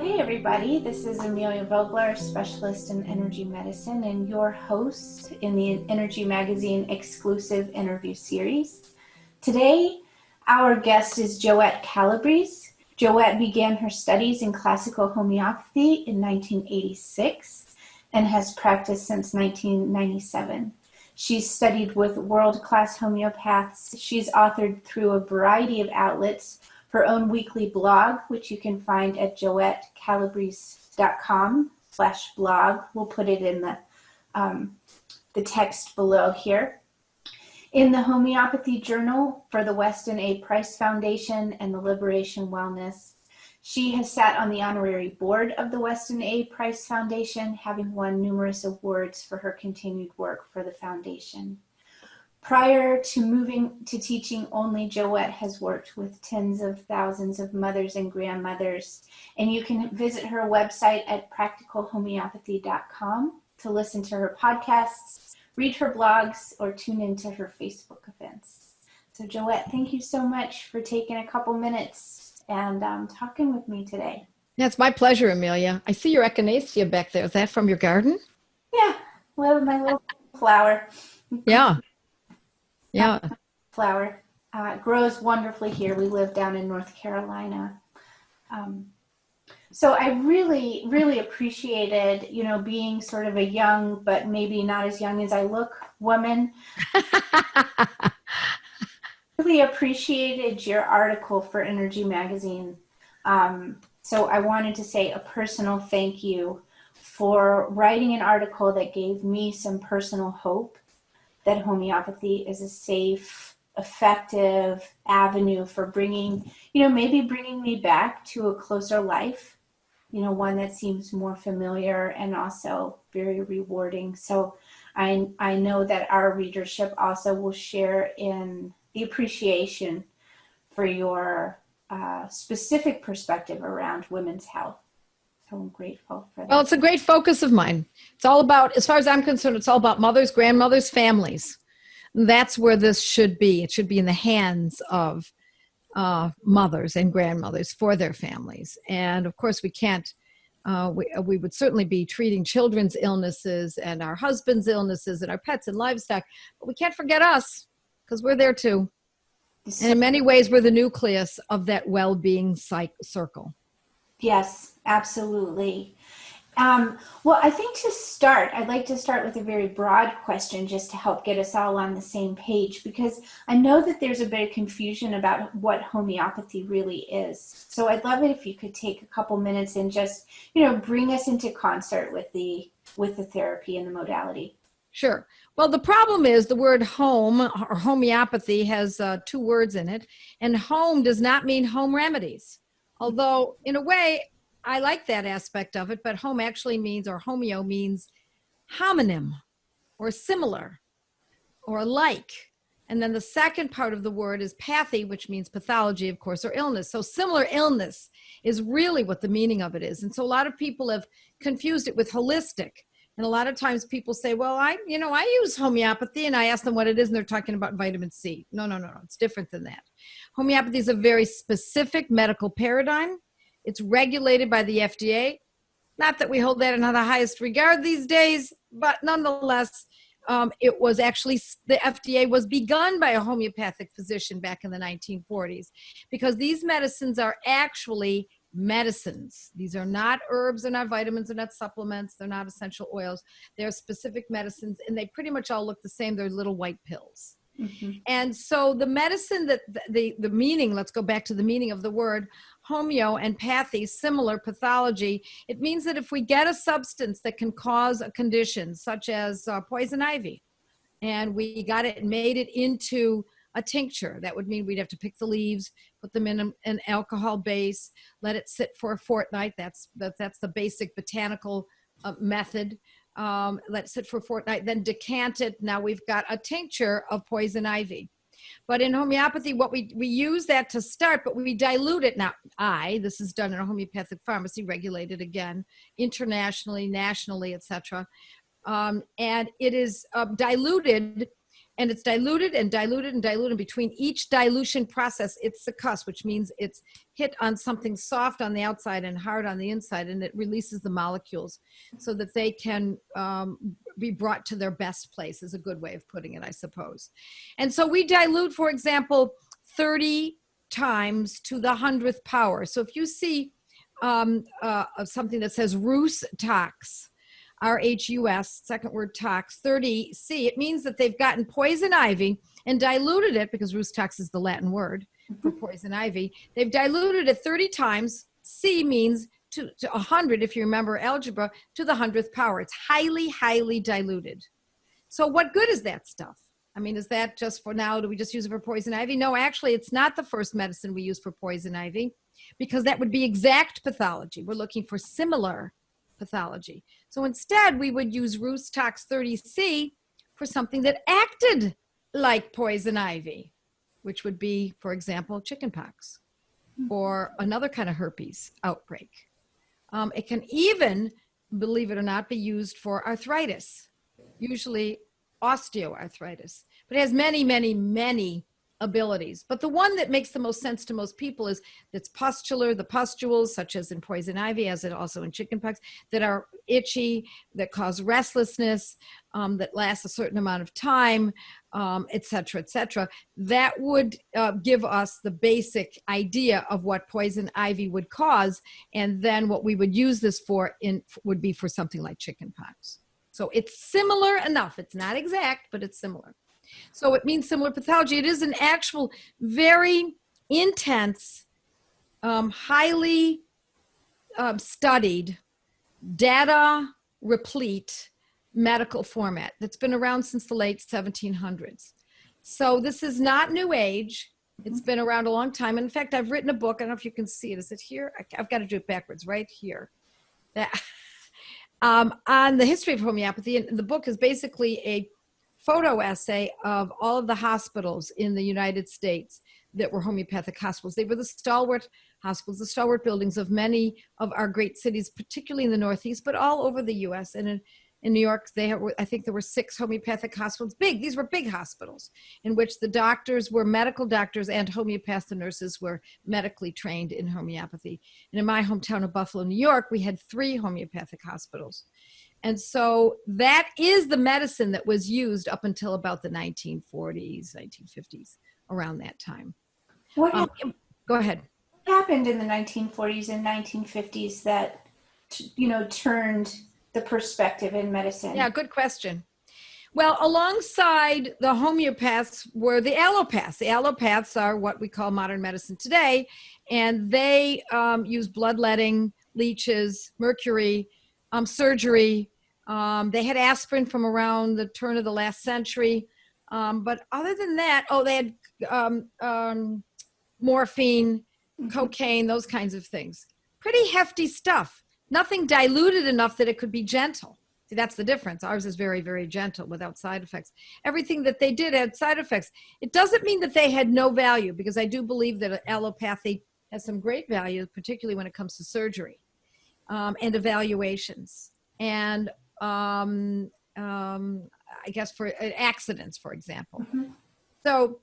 Hey everybody, this is Amelia Vogler, specialist in energy medicine and your host in the Energy Magazine exclusive interview series. Today, our guest is Joette Calabrese. Joette began her studies in classical homeopathy in 1986 and has practiced since 1997. She's studied with world-class homeopaths. She's authored through a variety of outlets, her own weekly blog, which you can find at joettecalabrese.com/blog. We'll put it in the text below here. In the Homeopathy Journal for the Weston A. Price Foundation and the Liberation Wellness. She has sat on the honorary board of the Weston A. Price Foundation, having won numerous awards for her continued work for the foundation. Prior to moving to teaching only, Joette has worked with tens of thousands of mothers and grandmothers, and you can visit her website at practicalhomeopathy.com to listen to her podcasts, read her blogs, or tune into her Facebook events. So Joette, thank you so much for taking a couple minutes and talking with me today. Yeah, it's my pleasure, Amelia. I see your echinacea back there. Is that from your garden? Yeah, well, my little flower. Yeah. Yeah. Flower. It grows wonderfully here. We live down in North Carolina. So I really, really appreciated, being sort of a young, but maybe not as young as I look, woman. Really appreciated your article for Energy Magazine. So I wanted to say a personal thank you for writing an article that gave me some personal hope that homeopathy is a safe, effective avenue for bringing me back to a closer life, one that seems more familiar and also very rewarding. So I know that our readership also will share in the appreciation for your specific perspective around women's health. So I'm grateful for that. Well, it's a great focus of mine. It's all about, as far as I'm concerned, it's all about mothers, grandmothers, families. And that's where this should be. It should be in the hands of mothers and grandmothers for their families. And of course, we can't, we would certainly be treating children's illnesses and our husbands' illnesses and our pets and livestock, but we can't forget us because we're there too. And in many ways, we're the nucleus of that well-being circle. Yes, absolutely. Well, I think I'd like to start with a very broad question just to help get us all on the same page, because I know that there's a bit of confusion about what homeopathy really is. So I'd love it if you could take a couple minutes and just, bring us into concert with the therapy and the modality. Sure. Well, the problem is the word home or homeopathy has two words in it, and home does not mean home remedies. Although, in a way, I like that aspect of it, but home actually means, or homeo means homonym, or similar, or like. And then the second part of the word is pathy, which means pathology, of course, or illness. So similar illness is really what the meaning of it is. And so a lot of people have confused it with holistic. And a lot of times people say, well, I use homeopathy, and I ask them what it is, and they're talking about vitamin C. No. It's different than that. Homeopathy is a very specific medical paradigm. It's regulated by the FDA. Not that we hold that in the highest regard these days, but nonetheless, it was actually, the FDA was begun by a homeopathic physician back in the 1940s, because these medicines are actually medicines. These are not herbs, they're not vitamins, they're not supplements, they're not essential oils. They're specific medicines, and they pretty much all look the same. They're little white pills. Mm-hmm. And so the medicine that the meaning, let's go back to the meaning of the word homeo and pathy, similar pathology. It means that if we get a substance that can cause a condition such as poison ivy, and we got it and made it into a tincture, that would mean we'd have to pick the leaves, put them in an alcohol base, let it sit for a fortnight. That's the basic botanical method. Let it sit for a fortnight, then decant it. Now we've got a tincture of poison ivy. But in homeopathy, what we use that to start, but we dilute it. Now, this is done in a homeopathic pharmacy, regulated again, internationally, nationally, etc. And it is diluted And it's diluted and diluted and diluted. Between each dilution process, it's succussed, which means it's hit on something soft on the outside and hard on the inside, and it releases the molecules so that they can be brought to their best place, is a good way of putting it, I suppose. And so we dilute, for example, 30 times to the 100th power. So if you see something that says Rhus tox, RHUS, second word tox, 30C, it means that they've gotten poison ivy and diluted it, because Rhus tox is the Latin word for poison ivy. They've diluted it 30 times. C means to 100, if you remember algebra, to the 100th power. It's highly, highly diluted. So what good is that stuff? I mean, is that just for now? Do we just use it for poison ivy? No, actually, it's not the first medicine we use for poison ivy, because that would be exact pathology. We're looking for similar pathology. So instead, we would use Rhus tox 30C for something that acted like poison ivy, which would be, for example, chickenpox or another kind of herpes outbreak. It can even, believe it or not, be used for arthritis, usually osteoarthritis, but it has many, many, many abilities. But the one that makes the most sense to most people is that's pustular, the pustules, such as in poison ivy, as it also in chickenpox, that are itchy, that cause restlessness, that lasts a certain amount of time, et cetera, et cetera. That would give us the basic idea of what poison ivy would cause. And then what we would use this for would be for something like chickenpox. So it's similar enough. It's not exact, but it's similar. So it means similar pathology. It is an actual very intense, highly studied, data replete medical format that's been around since the late 1700s. So this is not new age. It's been around a long time. In fact, I've written a book. I don't know if you can see it. Is it here? I've got to do it backwards, right here. On the history of homeopathy. And the book is basically a photo essay of all of the hospitals in the United States that were homeopathic hospitals. They were the stalwart hospitals, the stalwart buildings of many of our great cities, particularly in the Northeast, but all over the U.S. And in New York, I think there were 6 homeopathic hospitals. These were big hospitals in which the doctors were medical doctors and homeopaths and nurses were medically trained in homeopathy. And in my hometown of Buffalo, New York, we had 3 homeopathic hospitals. And so that is the medicine that was used up until about the 1940s, 1950s, around that time. Go ahead. What happened in the 1940s and 1950s that, turned the perspective in medicine? Yeah, good question. Well, alongside the homeopaths were the allopaths. The allopaths are what we call modern medicine today, and they use bloodletting, leeches, mercury, surgery. They had aspirin from around the turn of the last century. But other than that, they had morphine, cocaine, those kinds of things. Pretty hefty stuff. Nothing diluted enough that it could be gentle. See, that's the difference. Ours is very, very gentle without side effects. Everything that they did had side effects. It doesn't mean that they had no value, because I do believe that allopathy has some great value, particularly when it comes to surgery and evaluations. And I guess for accidents, for example. Mm-hmm. So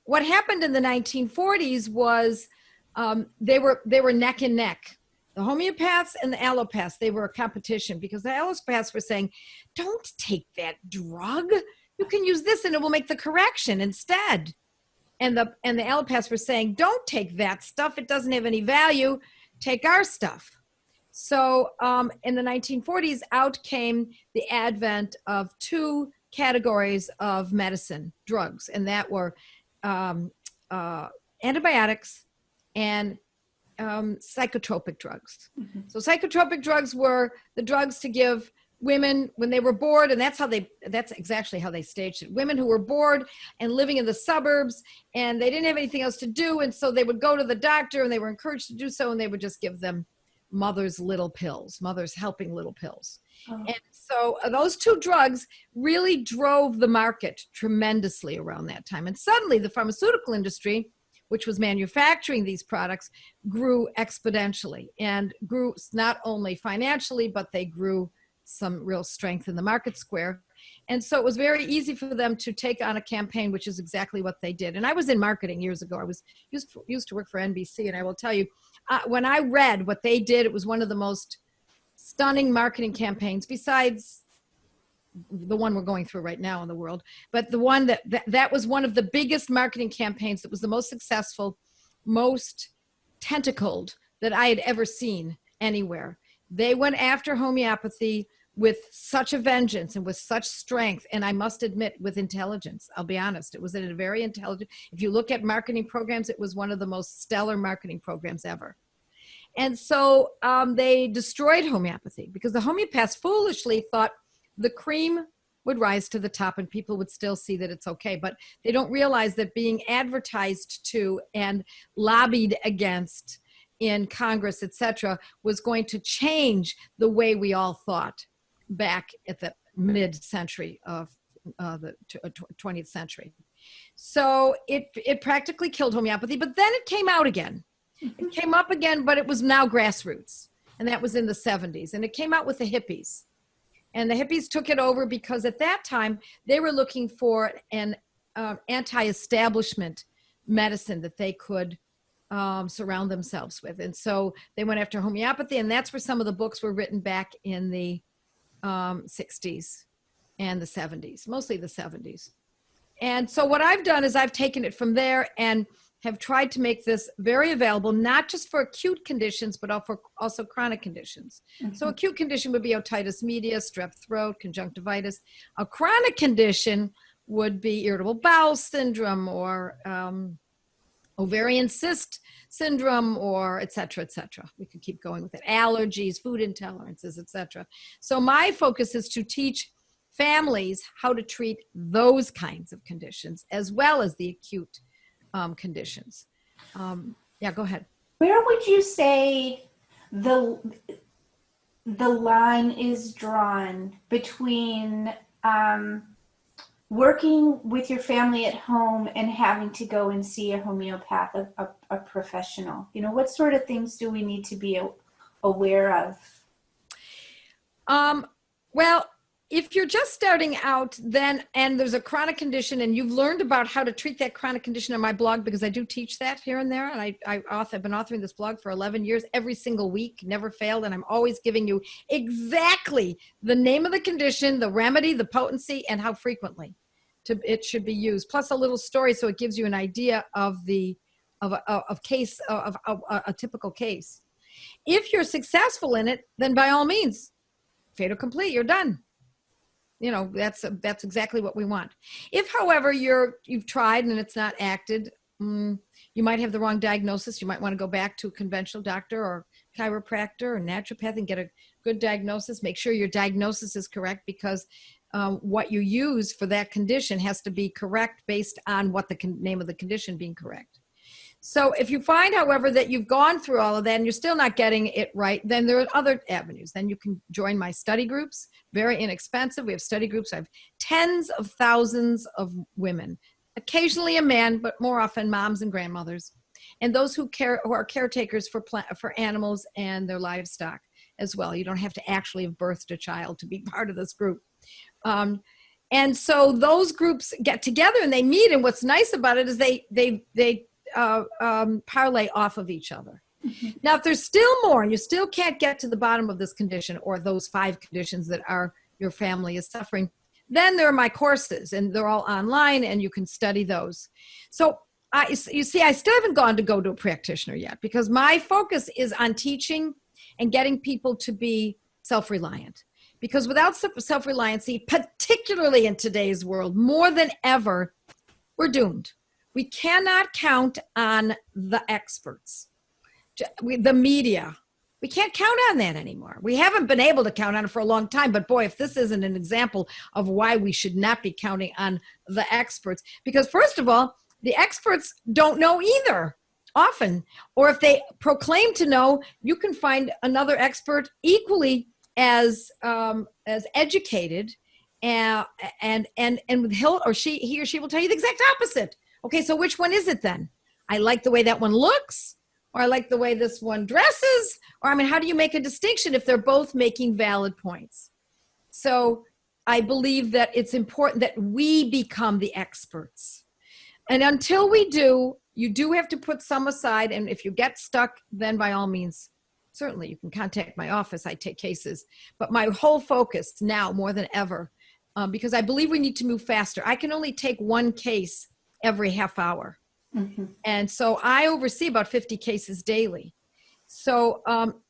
what happened in the 1940s was they were neck and neck. The homeopaths and the allopaths, they were a competition, because the allopaths were saying, don't take that drug. You can use this and it will make the correction instead. And the allopaths were saying, don't take that stuff. It doesn't have any value. Take our stuff. So in the 1940s, out came the advent of 2 categories of medicine, drugs, and that were antibiotics and psychotropic drugs. Mm-hmm. So psychotropic drugs were the drugs to give women when they were bored, and that's exactly how they staged it. Women who were bored and living in the suburbs, and they didn't have anything else to do, and so they would go to the doctor, and they were encouraged to do so, and they would just give them mother's helping little pills. Oh. And so those 2 drugs really drove the market tremendously around that time. And suddenly the pharmaceutical industry, which was manufacturing these products, grew exponentially, and grew not only financially, but they grew some real strength in the market square. And so it was very easy for them to take on a campaign, which is exactly what they did. And I was in marketing years ago. I was used to work for NBC. And I will tell you, when I read what they did, it was one of the most stunning marketing campaigns, besides the one we're going through right now in the world. But the one that was one of the biggest marketing campaigns, that was the most successful, most tentacled that I had ever seen anywhere. They went after homeopathy with such a vengeance and with such strength, and I must admit, with intelligence. I'll be honest, it was a very intelligent, if you look at marketing programs, it was one of the most stellar marketing programs ever. And so they destroyed homeopathy because the homeopaths foolishly thought the cream would rise to the top and people would still see that it's okay. But they don't realize that being advertised to and lobbied against in Congress, etc., was going to change the way we all thought back at the mid-century of the 20th century. So it practically killed homeopathy, but then it came out again. It came up again, but it was now grassroots, and that was in the 70s. And it came out with the hippies. And the hippies took it over because at that time, they were looking for an anti-establishment medicine that they could surround themselves with. And so they went after homeopathy, and that's where some of the books were written back in the 60s and the 70s, mostly the 70s. And so what I've done is I've taken it from there and have tried to make this very available, not just for acute conditions, but also chronic conditions. Mm-hmm. So acute condition would be otitis media, strep throat, conjunctivitis. A chronic condition would be irritable bowel syndrome or ovarian cyst syndrome, or et cetera, et cetera. We could keep going with it. Allergies, food intolerances, et cetera. So my focus is to teach families how to treat those kinds of conditions as well as the acute conditions. Yeah, go ahead. Where would you say the line is drawn between working with your family at home and having to go and see a homeopath, a professional? You know, what sort of things do we need to be aware of? Well, if you're just starting out, then, and there's a chronic condition and you've learned about how to treat that chronic condition on my blog, because I do teach that here and there. And I've been authoring this blog for 11 years, every single week, never failed. And I'm always giving you exactly the name of the condition, the remedy, the potency, and how frequently it should be used, plus a little story. So it gives you an idea of a typical case. If you're successful in it, then by all means, fait accompli, you're done. You know, that's exactly what we want. If, however, you've tried and it's not acted, you might have the wrong diagnosis. You might want to go back to a conventional doctor or chiropractor or naturopath and get a good diagnosis. Make sure your diagnosis is correct, because what you use for that condition has to be correct based on what the name of the condition being correct. So if you find, however, that you've gone through all of that and you're still not getting it right, then there are other avenues. Then you can join my study groups, very inexpensive. We have study groups. I have tens of thousands of women, occasionally a man, but more often moms and grandmothers, and those who are caretakers for animals and their livestock as well. You don't have to actually have birthed a child to be part of this group. And so those groups get together and they meet, and what's nice about it is they parlay off of each other. Mm-hmm. Now, if there's still more and you still can't get to the bottom of this condition or those 5 conditions that your family is suffering, then there are my courses, and they're all online and you can study those. So you see, I still haven't go to a practitioner yet, because my focus is on teaching and getting people to be self-reliant. Because without self-reliancy, particularly in today's world, more than ever, we're doomed. We cannot count on the experts, the media. We can't count on that anymore. We haven't been able to count on it for a long time. But boy, if this isn't an example of why we should not be counting on the experts. Because first of all, the experts don't know either often. Or if they proclaim to know, you can find another expert equally as educated, and he or she will tell you the exact opposite. Okay, so which one is it then? I like the way that one looks, or I like the way this one dresses, or I mean, how do you make a distinction if they're both making valid points? So I believe that it's important that we become the experts. And until we do, you do have to put some aside. And if you get stuck, then by all means, certainly you can contact my office. I take cases. But my whole focus now more than ever, because I believe we need to move faster. I can only take one case every half hour. Mm-hmm. And so I oversee about 50 cases daily. So,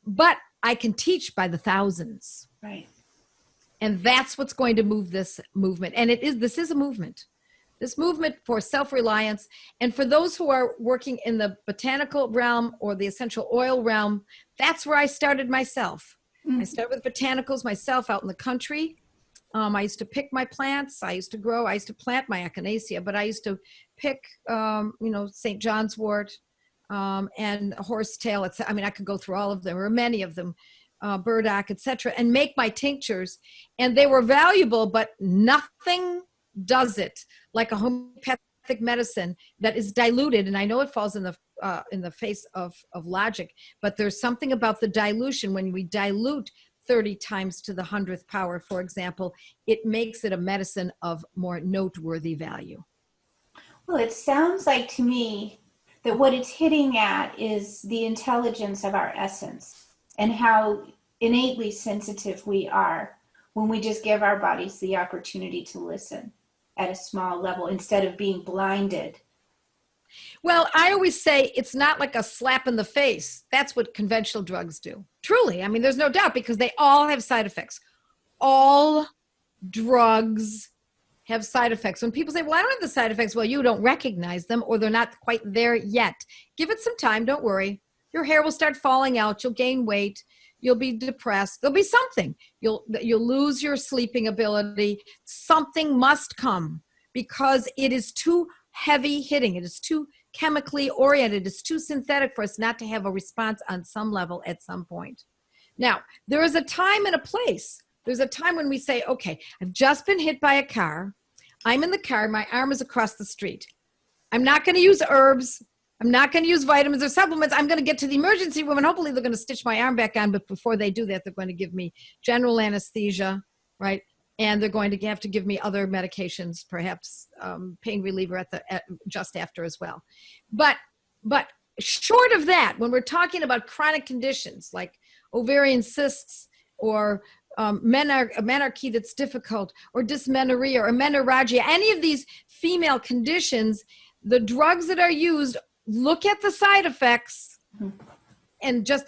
but I can teach by the thousands. Right. And that's what's going to move this movement. And this is a movement. This movement for self-reliance. And for those who are working in the botanical realm or the essential oil realm, that's where I started myself. Mm-hmm. I started with botanicals myself out in the country. I used to pick my plants. I used to grow. I used to plant my echinacea, but I used to pick, St. John's wort and horsetail. I mean, I could go through all of them or many of them. Burdock, etc., and make my tinctures. And they were valuable, but nothing does it like a homeopathic medicine that is diluted. And I know it falls in the face of logic, but there's something about the dilution. When we dilute 30 times to the 100th power, for example, it makes it a medicine of more noteworthy value. Well, it sounds like to me that what it's hitting at is the intelligence of our essence and how innately sensitive we are when we just give our bodies the opportunity to listen at a small level instead of being blinded. Well, I always say it's not like a slap in the face. That's what conventional drugs do. Truly. I mean, there's no doubt because they all have side effects. All drugs have side effects. When people say, well, I don't have the side effects, well, you don't recognize them or they're not quite there yet. Give it some time. Don't worry. Your hair will start falling out. You'll gain weight. You'll be depressed. There'll be something. You'll lose your sleeping ability. Something must come because it is too heavy hitting. It is too chemically oriented. It's too synthetic for us not to have a response on some level at some point. Now, there is a time and a place. There's a time when we say, okay, I've just been hit by a car. I'm in the car. My arm is across the street. I'm not going to use herbs. I'm not going to use vitamins or supplements. I'm going to get to the emergency room and hopefully they're going to stitch my arm back on. But before they do that, they're going to give me general anesthesia, right? And they're going to have to give me other medications, perhaps pain reliever just after as well. But short of that, when we're talking about chronic conditions like ovarian cysts or menarche that's difficult or dysmenorrhea or menorrhagia, any of these female conditions, the drugs that are used, look at the side effects and just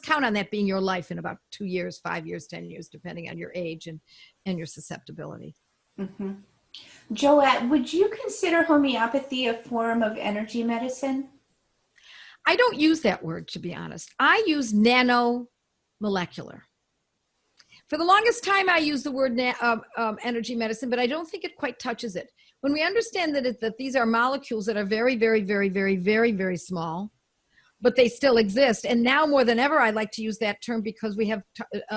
count on that being your life in about 2 years, 5 years, 10 years, depending on your age and your susceptibility. Mm-hmm. Joette, would you consider homeopathy a form of energy medicine? I don't use that word, to be honest. I use nanomolecular. For the longest time, I used the word energy medicine, but I don't think it quite touches it. When we understand that these are molecules that are very, very, very, very, very, very small, but they still exist. And now more than ever, I like to use that term because we have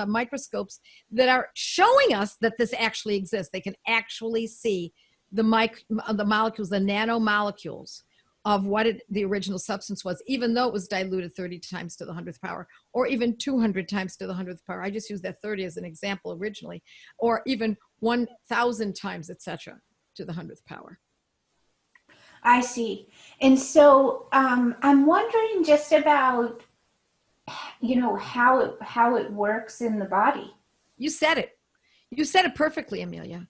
microscopes that are showing us that this actually exists. They can actually see the molecules, the nanomolecules of what the original substance was, even though it was diluted 30 times to the 100th power, or even 200 times to the 100th power. I just used that 30 as an example originally, or even 1,000 times, etc., to the 100th power. I see. And so I'm wondering just about, how it works in the body. You said it. You said it perfectly, Amelia.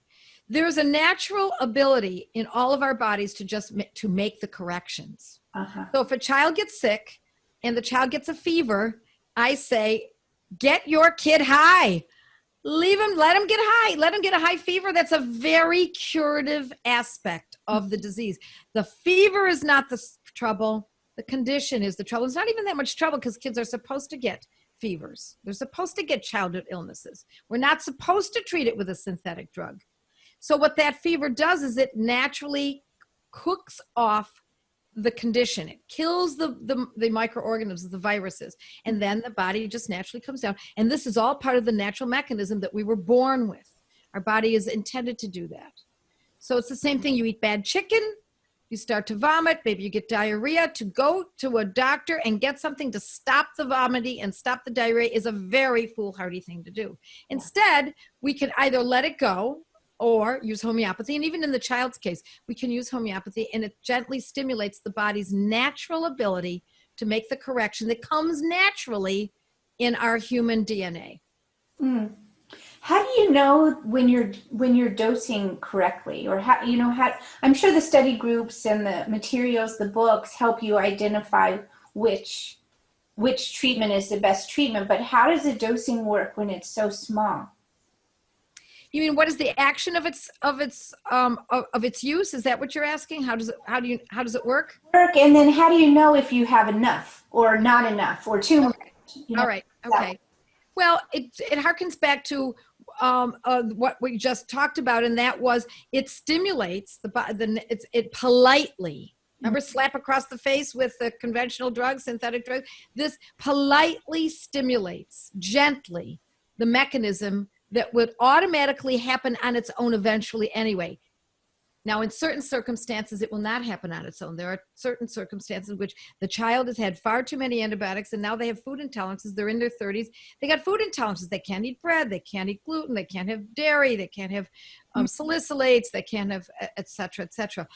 There's a natural ability in all of our bodies to make the corrections. Uh-huh. So if a child gets sick and the child gets a fever, I say, get your kid high. Leave him, let him get high. Let him get a high fever. That's a very curative aspect of the disease. The fever is not the trouble. The condition is the trouble. It's not even that much trouble because kids are supposed to get fevers. They're supposed to get childhood illnesses. We're not supposed to treat it with a synthetic drug. So what that fever does is it naturally cooks off the condition. It kills the microorganisms, the viruses, and then the body just naturally comes down. And this is all part of the natural mechanism that we were born with. Our body is intended to do that. So it's the same thing. You eat bad chicken, you start to vomit, maybe you get diarrhea, to go to a doctor and get something to stop the vomiting and stop the diarrhea is a very foolhardy thing to do. Instead, we can either let it go or use homeopathy. And even in the child's case, we can use homeopathy, and it gently stimulates the body's natural ability to make the correction that comes naturally in our human DNA. Mm. How do you know when you're dosing correctly, or how, I'm sure the study groups and the materials, the books help you identify which treatment is the best treatment, but how does the dosing work when it's so small? You mean, what is the action of its use? Is that what you're asking? How does it work? And then how do you know if you have enough or not enough or too much? All right. Okay. Well, it harkens back to what we just talked about, and that was it stimulates it politely. Remember, slap across the face with the conventional drugs, synthetic drugs. This politely stimulates gently the mechanism that would automatically happen on its own eventually anyway. Now, in certain circumstances, it will not happen on its own. There are certain circumstances in which the child has had far too many antibiotics, and now they have food intolerances. They're in their 30s. They got food intolerances. They can't eat bread. They can't eat gluten. They can't have dairy. They can't have salicylates. They can't have et cetera, et cetera.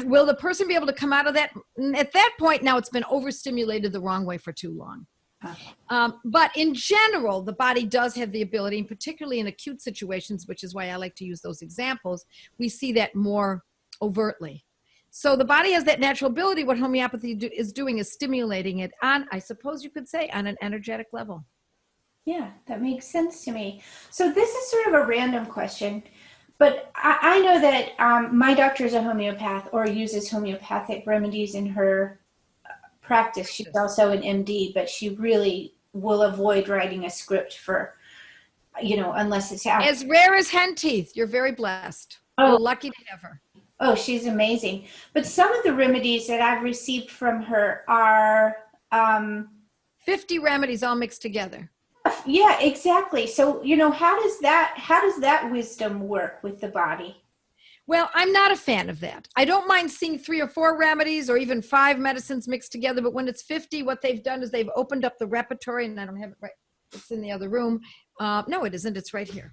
Will the person be able to come out of that? At that point, now it's been overstimulated the wrong way for too long. But in general, the body does have the ability, and particularly in acute situations, which is why I like to use those examples, we see that more overtly. So the body has that natural ability. What homeopathy is doing is stimulating it on, I suppose you could say, on an energetic level. Yeah, that makes sense to me. So this is sort of a random question, but I know that my doctor is a homeopath or uses homeopathic remedies in her practice. She's also an MD, but she really will avoid writing a script for, unless it's out. As rare as hen teeth. You're very blessed. Oh, you're lucky to have her. Oh, she's amazing. But some of the remedies that I've received from her are 50 remedies all mixed together. Yeah, exactly. So, how does that wisdom work with the body? Well, I'm not a fan of that. I don't mind seeing 3 or 4 remedies or even 5 medicines mixed together, but when it's 50, what they've done is they've opened up the repertoire, and I don't have it right. It's in the other room. No, it isn't. It's right here.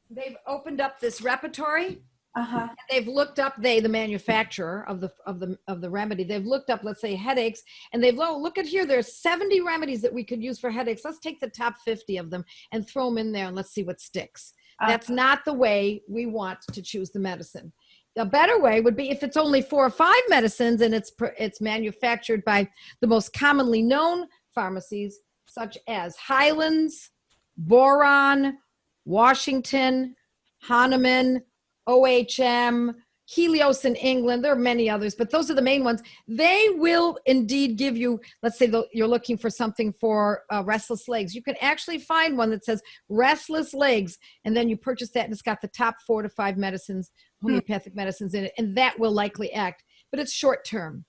They've opened up this repertoire. And they've looked up, the manufacturer of the remedy, they've looked up, let's say, headaches, and they've look at here, there's 70 remedies that we could use for headaches. Let's take the top 50 of them and throw them in there, and let's see what sticks. That's not the way we want to choose the medicine. The better way would be if it's only 4 or 5 medicines and it's manufactured by the most commonly known pharmacies, such as Highlands, Boron, Washington, Hahnemann, OHM, Helios in England. There are many others, but those are the main ones. They will indeed give you, let's say you're looking for something for restless legs. You can actually find one that says restless legs, and then you purchase that, and it's got the top 4 to 5 medicines, homeopathic medicines in it, and that will likely act, but it's short term.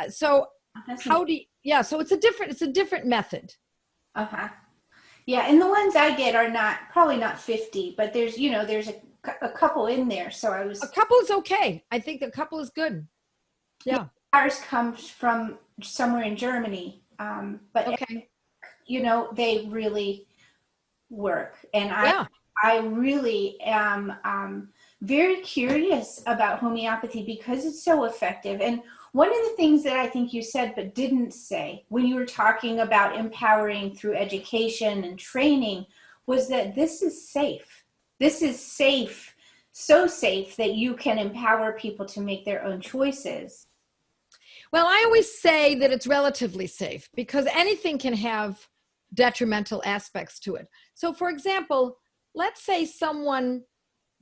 So it's a different method. Yeah, and the ones I get are probably not 50, but there's a couple in there. So a couple is okay. I think a couple is good. Yeah. Ours comes from somewhere in Germany. But okay. They really work. And I really am very curious about homeopathy because it's so effective. And one of the things that I think you said but didn't say when you were talking about empowering through education and training was that this is safe. This is safe, so safe that you can empower people to make their own choices. Well, I always say that it's relatively safe because anything can have detrimental aspects to it. So, for example, let's say someone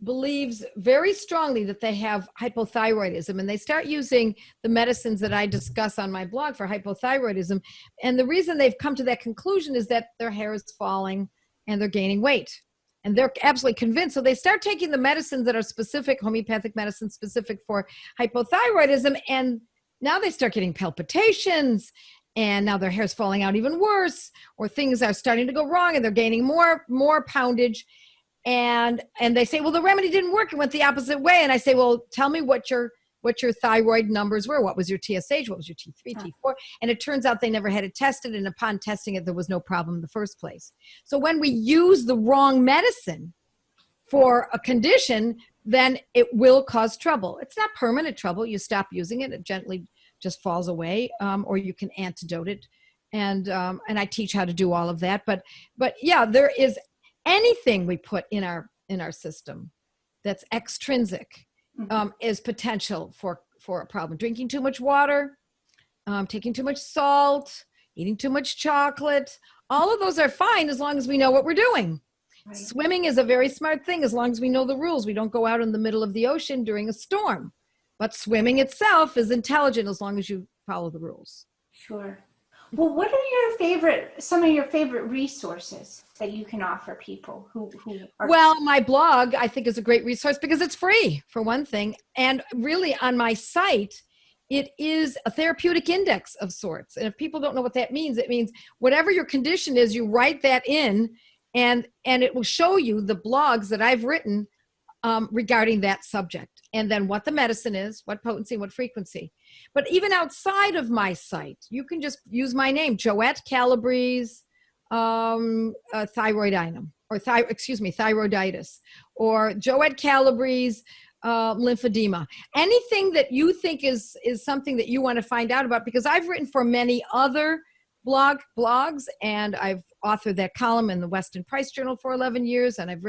believes very strongly that they have hypothyroidism and they start using the medicines that I discuss on my blog for hypothyroidism. And the reason they've come to that conclusion is that their hair is falling and they're gaining weight. And they're absolutely convinced. So they start taking the medicines that are specific, homeopathic medicines specific for hypothyroidism. And now they start getting palpitations. And now their hair's falling out even worse. Or things are starting to go wrong and they're gaining more poundage. And they say, well, the remedy didn't work. It went the opposite way. And I say, well, tell me what your thyroid numbers were. What was your TSH? What was your T3, T4? And it turns out they never had it tested. And upon testing it, there was no problem in the first place. So when we use the wrong medicine for a condition, then it will cause trouble. It's not permanent trouble. You stop using it, it gently just falls away, or you can antidote it. And I teach how to do all of that. But yeah, there is anything we put in our system that's extrinsic is potential for a problem. Drinking too much water, taking too much salt, eating too much chocolate, all of those are fine as long as we know what we're doing. Right. Swimming is a very smart thing as long as we know the rules. We don't go out in the middle of the ocean during a storm. But swimming itself is intelligent as long as you follow the rules. Sure. Well, what are some of your favorite resources that you can offer people who are... Well, my blog, I think, is a great resource because it's free, for one thing. And really, on my site, it is a therapeutic index of sorts. And if people don't know what that means, it means whatever your condition is, you write that in, and it will show you the blogs that I've written regarding that subject. And then what the medicine is, what potency, what frequency. But even outside of my site, you can just use my name, Joette Calabrese, thyroiditis, or Joette Calabrese, lymphedema. Anything that you think is something that you want to find out about, because I've written for many other blogs, and I've authored that column in the Weston Price Journal for 11 years, and I've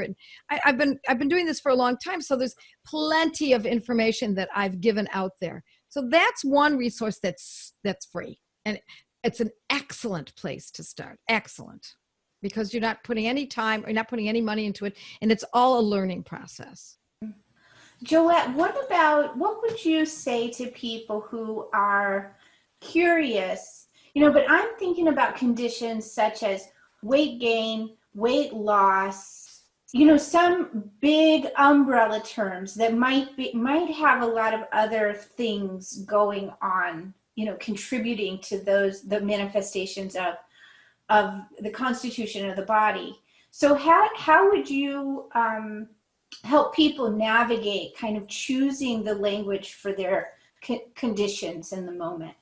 been doing this for a long time, so there's plenty of information that I've given out there. So that's one resource that's free, and it's an excellent place to start. Excellent, because you're not putting any time, you're not putting any money into it, and it's all a learning process. Joette, what would you say to people who are curious? But I'm thinking about conditions such as weight gain, weight loss, some big umbrella terms that might have a lot of other things going on, contributing to the manifestations of the constitution of the body. So how would you help people navigate kind of choosing the language for their conditions in the moment?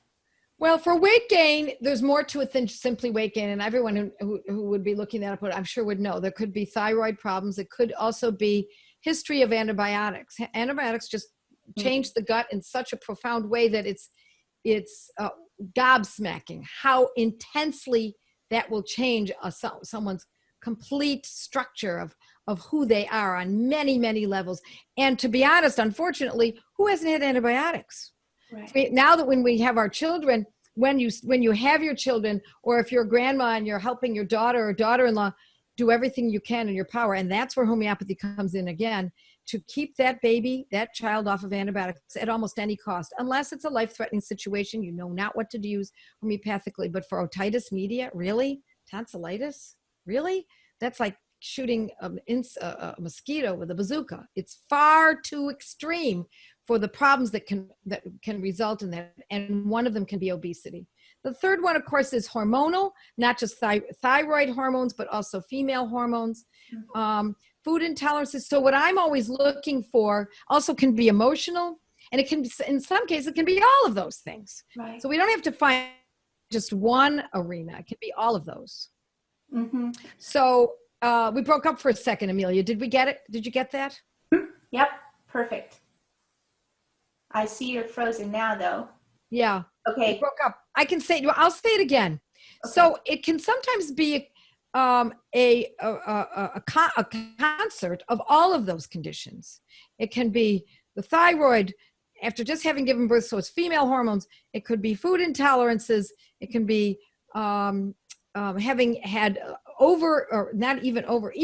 Well, for weight gain, there's more to it than simply weight gain. And everyone who would be looking that up, I'm sure would know. There could be thyroid problems. It could also be history of antibiotics. Antibiotics just change the gut in such a profound way that it's gobsmacking how intensely that will change someone's complete structure of who they are on many, many levels. And to be honest, unfortunately, who hasn't had antibiotics? Right. Now that when we have our children, when you have your children, or if you're a grandma and you're helping your daughter or daughter-in-law, do everything you can in your power. And that's where homeopathy comes in again, to keep that child off of antibiotics at almost any cost, unless it's a life-threatening situation. You know not what to use homeopathically. But for otitis media, really? Tonsillitis? Really? That's like shooting a mosquito with a bazooka. It's far too extreme for the problems that can result in that. And one of them can be obesity. The third one, of course, is hormonal, not just thyroid hormones, but also female hormones, food intolerances. So what I'm always looking for also can be emotional, and it can be, in some cases, it can be all of those things. Right. So we don't have to find just one arena. It can be all of those. Mm-hmm. So we broke up for a second, Amelia. Did we get it? Did you get that? Yep. Perfect. I see you're frozen now, though. Yeah. Okay. We broke up. I'll say it again. Okay. So it can sometimes be a concert of all of those conditions. It can be the thyroid after just having given birth, so it's female hormones. It could be food intolerances. It can be having had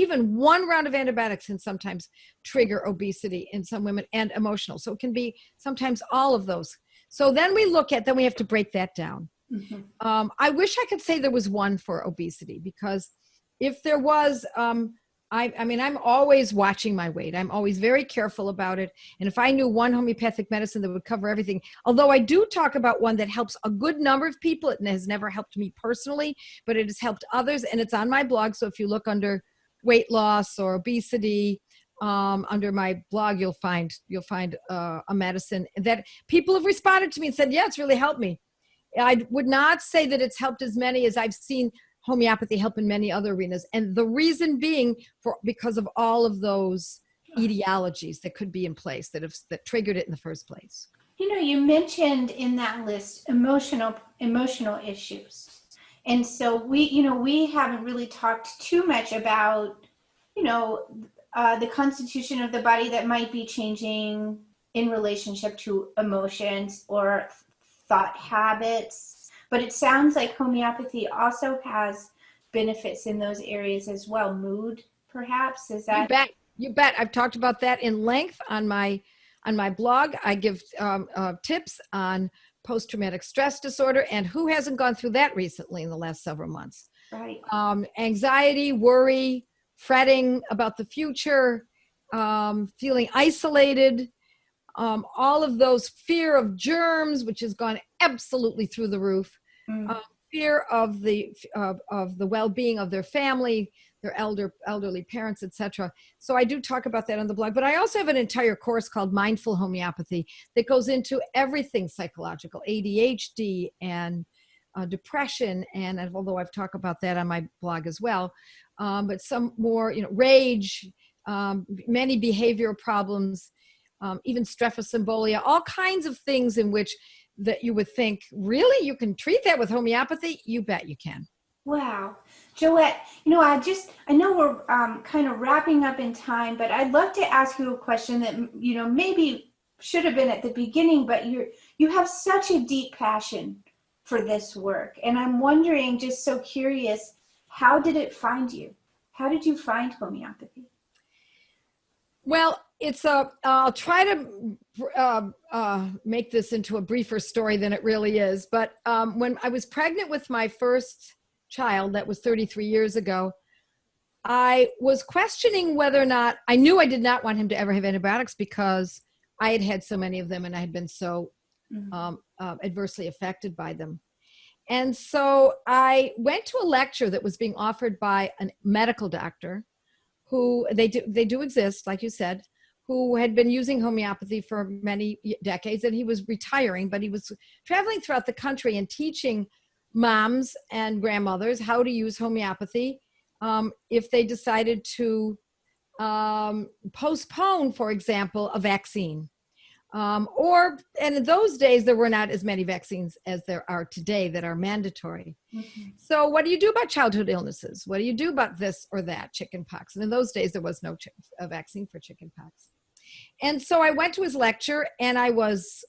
even one round of antibiotics can sometimes trigger obesity in some women, and emotional. So it can be sometimes all of those. So then we have to break that down. Mm-hmm. I wish I could say there was one for obesity, because if there was, I'm always watching my weight. I'm always very careful about it. And if I knew one homeopathic medicine that would cover everything, although I do talk about one that helps a good number of people, it has never helped me personally, but it has helped others, and it's on my blog. So if you look under weight loss or obesity, under my blog, you'll find a medicine that people have responded to me and said, yeah, it's really helped me. I would not say that it's helped as many as I've seen homeopathy help in many other arenas. And the reason being because of all of those etiologies that could be in place that triggered it in the first place. You know, you mentioned in that list emotional issues. And so we haven't really talked too much about, the constitution of the body that might be changing in relationship to emotions or thought habits. But it sounds like homeopathy also has benefits in those areas as well. Mood, perhaps, is that? You bet. I've talked about that in length on my blog. I give tips on post-traumatic stress disorder, and who hasn't gone through that recently in the last several months? Right. Anxiety, worry, fretting about the future, feeling isolated, all of those, fear of germs, which has gone absolutely through the roof, fear of the well-being of their family, their elderly parents, etc. So I do talk about that on the blog, but I also have an entire course called Mindful Homeopathy that goes into everything psychological, ADHD and depression, and although I've talked about that on my blog as well, but some more, rage, many behavioral problems, even stress embolia, all kinds of things in which that you would think, really, you can treat that with homeopathy? You bet you can. Wow. Joette, I know we're kind of wrapping up in time, but I'd love to ask you a question that, maybe should have been at the beginning, but you have such a deep passion for this work. And I'm wondering, just so curious, how did it find you? How did you find homeopathy? Well, I'll try to make this into a briefer story than it really is. But when I was pregnant with my first child, that was 33 years ago, I was questioning whether or not, I knew I did not want him to ever have antibiotics because I had had so many of them and I had been so adversely affected by them. And so I went to a lecture that was being offered by a medical doctor who they do exist, like you said, who had been using homeopathy for many decades, and he was retiring, but he was traveling throughout the country and teaching moms and grandmothers how to use homeopathy if they decided to postpone, for example, a vaccine. And in those days, there were not as many vaccines as there are today that are mandatory. Mm-hmm. So what do you do about childhood illnesses? What do you do about this or that, chickenpox? And in those days, there was no vaccine for chickenpox. And so I went to his lecture, and I was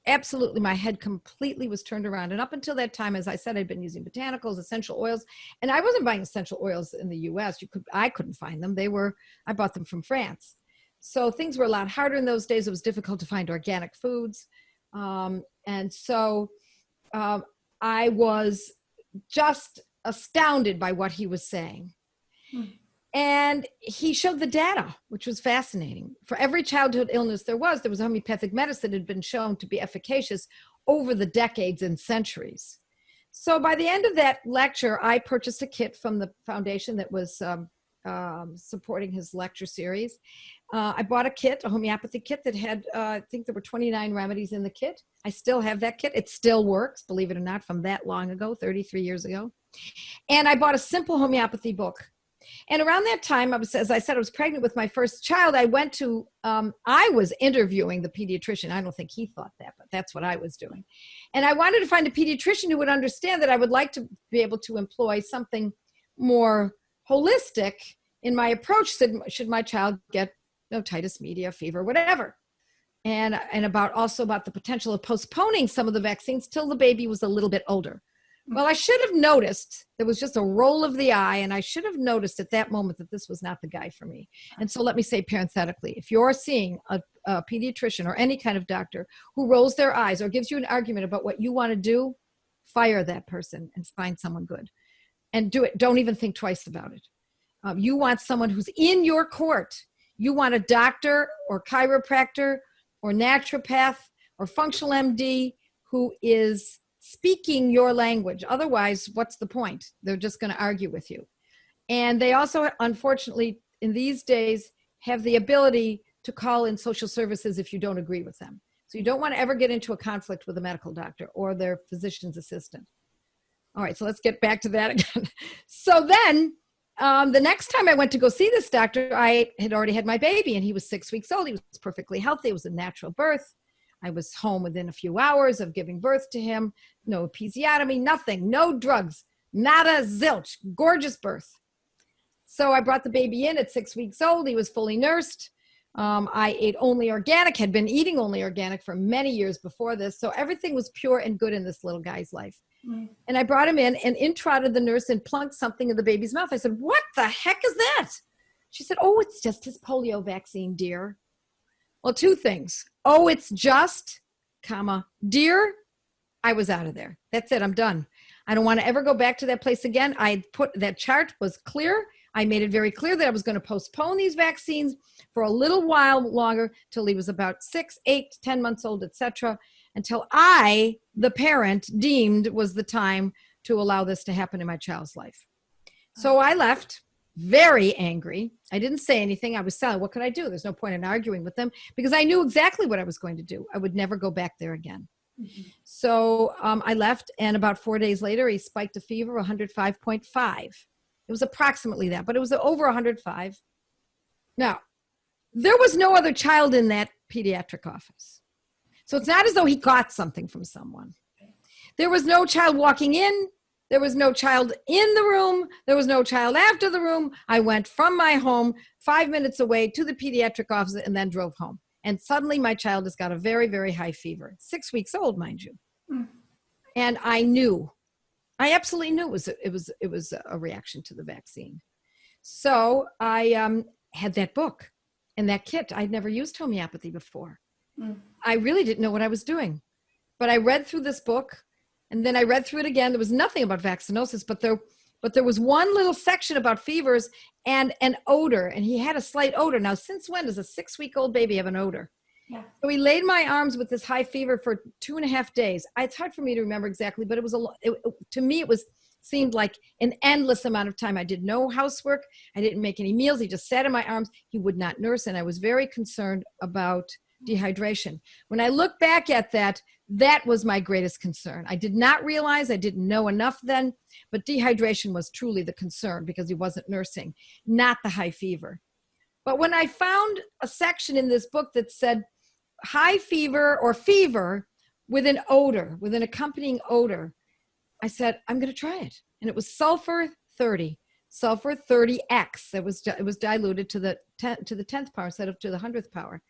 absolutely, my head completely was turned around. And up until that time, as I said, I'd been using botanicals, essential oils, and I wasn't buying essential oils in the US. I couldn't find them. I bought them from France. So things were a lot harder in those days. It was difficult to find organic foods. And so I was just astounded by what he was saying. And he showed the data, which was fascinating. For every childhood illness there was homeopathic medicine that had been shown to be efficacious over the decades and centuries. So by the end of that lecture, I purchased a kit from the foundation that was supporting his lecture series. I bought a homeopathy kit that had, I think there were 29 remedies in the kit. I still have that kit. It still works, believe it or not, from that long ago, 33 years ago. And I bought a simple homeopathy book. And around that time, as I said, I was pregnant with my first child. I was interviewing the pediatrician. I don't think he thought that, but that's what I was doing. And I wanted to find a pediatrician who would understand that I would like to be able to employ something more holistic in my approach, should my child get otitis media, fever, whatever. And also about the potential of postponing some of the vaccines till the baby was a little bit older. Well, I should have noticed, there was just a roll of the eye, and I should have noticed at that moment that this was not the guy for me. And so let me say parenthetically, if you're seeing a pediatrician or any kind of doctor who rolls their eyes or gives you an argument about what you want to do, fire that person and find someone good. And do it. Don't even think twice about it. You want someone who's in your court. You want a doctor or chiropractor or naturopath or functional MD who is speaking your language. Otherwise, what's the point? They're just going to argue with you. And they also, unfortunately, in these days, have the ability to call in social services if you don't agree with them. So you don't want to ever get into a conflict with a medical doctor or their physician's assistant. All right, so let's get back to that again. So then the next time I went to go see this doctor, I had already had my baby, and he was 6 weeks old. He was perfectly healthy. It was a natural birth. I was home within a few hours of giving birth to him. No episiotomy, nothing, no drugs, nada, zilch, gorgeous birth. So I brought the baby in at 6 weeks old. He was fully nursed. I ate only organic, had been eating only organic for many years before this. So everything was pure and good in this little guy's life. Mm. And I brought him in and trotted the nurse and plunked something in the baby's mouth. I said, "What the heck is that?" She said, "Oh, it's just his polio vaccine, dear." Well, two things. "Oh, it's just, comma, dear." I was out of there. That's it. I'm done. I don't want to ever go back to that place again. I put that chart was clear. I made it very clear that I was going to postpone these vaccines for a little while longer till he was about 6, 8, 10 months old, etc., until I, the parent, deemed was the time to allow this to happen in my child's life. So I left very angry. I didn't say anything. I was silent. What could I do? There's no point in arguing with them because I knew exactly what I was going to do. I would never go back there again. Mm-hmm. So I left, and about 4 days later, he spiked a fever, 105.5. It was approximately that, but it was over 105. Now, there was no other child in that pediatric office. So it's not as though he got something from someone. There was no child walking in. There was no child in the room. There was no child after the room. I went from my home 5 minutes away to the pediatric office and then drove home. And suddenly my child has got a very, very high fever, 6 weeks old, mind you. Mm. And I knew. I absolutely knew it was a reaction to the vaccine. So I had that book and that kit. I'd never used homeopathy before. Mm. I really didn't know what I was doing. But I read through this book, and then I read through it again. There was nothing about vaccinosis, but there was one little section about fevers and an odor, and he had a slight odor. Now, since when does a 6-week-old baby have an odor? Yeah. So he laid my arms with this high fever for 2.5 days. It's hard for me to remember exactly, but it was to me, it seemed like an endless amount of time. I did no housework. I didn't make any meals. He just sat in my arms. He would not nurse, and I was very concerned about dehydration. When I look back at that, that was my greatest concern. I did not realize, I didn't know enough then, but dehydration was truly the concern because he wasn't nursing, not the high fever. But when I found a section in this book that said high fever or fever with an odor, with an accompanying odor, I said, I'm going to try it. And it was sulfur 30, sulfur 30X. It was diluted to the 10th power instead of to the 100th power.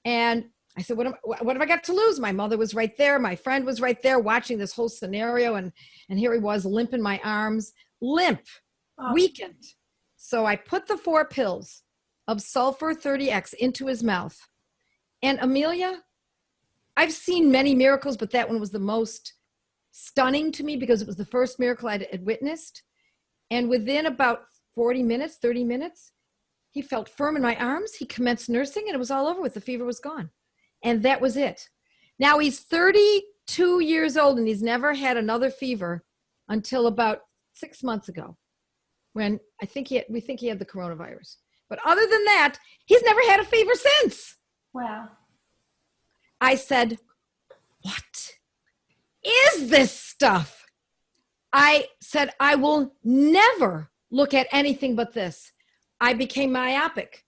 And I said, what have I got to lose? My mother was right there. My friend was right there watching this whole scenario. And here he was, limp in my arms, weakened. So I put the 4 pills of sulfur 30X into his mouth. And Amelia, I've seen many miracles, but that one was the most stunning to me because it was the first miracle I had witnessed. And within about 30 minutes, he felt firm in my arms. He commenced nursing, and it was all over with. The fever was gone. And that was it. Now he's 32 years old, and he's never had another fever until about 6 months ago, when we think he had the coronavirus. But other than that, he's never had a fever since. Wow. I said, what is this stuff? I said, I will never look at anything but this. I became myopic.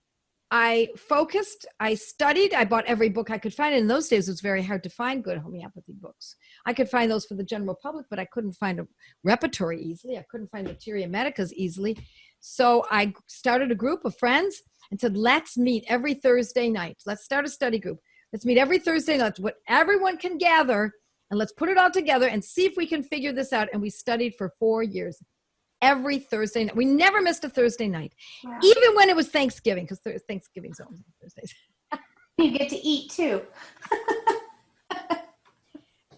I focused, I studied, I bought every book I could find. And in those days, it was very hard to find good homeopathy books. I could find those for the general public, but I couldn't find a repertory easily. I couldn't find materia medicas easily. So I started a group of friends and said, let's meet every Thursday night. Let's start a study group. Let's meet every Thursday night, what everyone can gather, and let's put it all together and see if we can figure this out. And we studied for 4 years. Every Thursday night. We never missed a Thursday night. Wow. Even when it was Thanksgiving, because Thanksgiving's always on Thursdays. You get to eat too.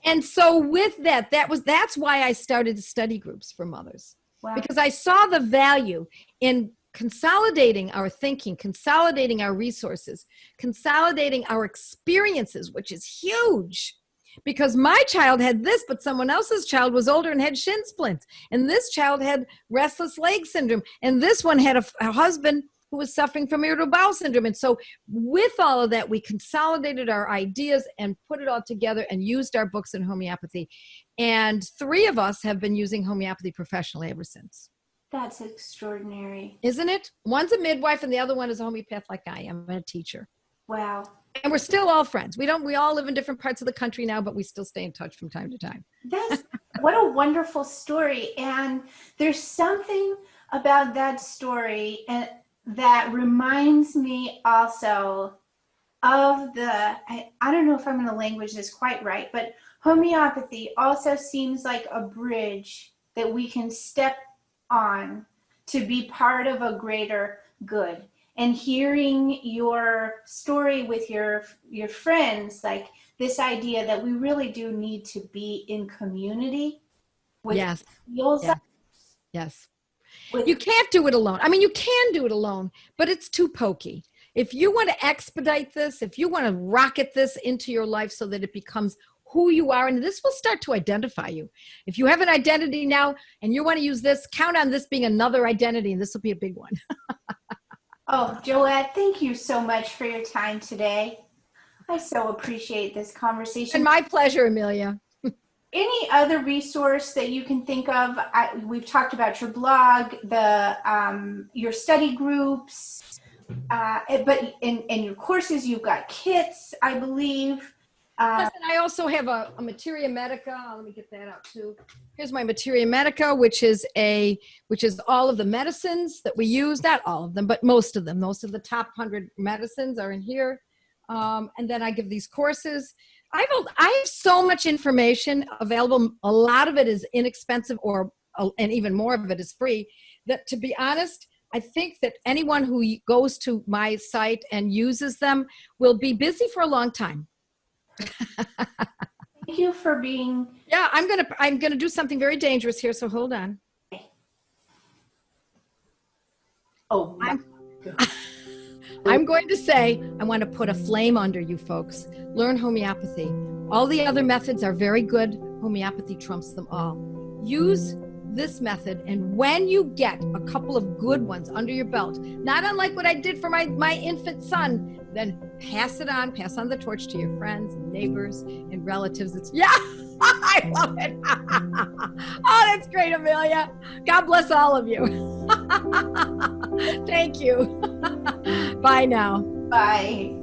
And so with that's why I started study groups for mothers. Wow. Because I saw the value in consolidating our thinking, consolidating our resources, consolidating our experiences, which is huge. because my child had this, but someone else's child was older and had shin splints. And this child had restless leg syndrome. And this one had a husband who was suffering from irritable bowel syndrome. And so with all of that, we consolidated our ideas and put it all together and used our books in homeopathy. And 3 of us have been using homeopathy professionally ever since. That's extraordinary. Isn't it? One's a midwife and the other one is a homeopath like I am, a teacher. Wow. And we're still all friends. We all live in different parts of the country now, but we still stay in touch from time to time. That's what a wonderful story. And there's something about that story and that reminds me also of I don't know if I'm going to language this quite right, but homeopathy also seems like a bridge that we can step on to be part of a greater good. And hearing your story with your friends, like this idea that we really do need to be in community with Yes. Yes. You can't do it alone. I mean, you can do it alone, but it's too pokey. If you want to expedite this, if you want to rocket this into your life so that it becomes who you are, and this will start to identify you. If you have an identity now and you want to use this, count on this being another identity, and this will be a big one. Oh, Joette, thank you so much for your time today. I so appreciate this conversation. And my pleasure, Amelia. Any other resource that you can think of? We've talked about your blog, your study groups, but in your courses, you've got kits, I believe. Yes, and I also have a Materia Medica. Let me get that out too. Here's my Materia Medica, which is all of the medicines that we use. Not all of them, but most of them. Most of the top 100 medicines are in here. And then I give these courses. I have so much information available. A lot of it is inexpensive, and even more of it is free. That, to be honest, I think that anyone who goes to my site and uses them will be busy for a long time. Thank you for being. Yeah, I'm gonna do something very dangerous here. So hold on. Oh, I'm going to say, I want to put a flame under you folks. Learn homeopathy. All the other methods are very good. Homeopathy trumps them all. Use this method, and when you get a couple of good ones under your belt, not unlike what I did for my infant son, then pass on the torch to your friends and neighbors and relatives. I love it. Oh, that's great, Amelia. God bless all of you. Thank you. Bye now. bye.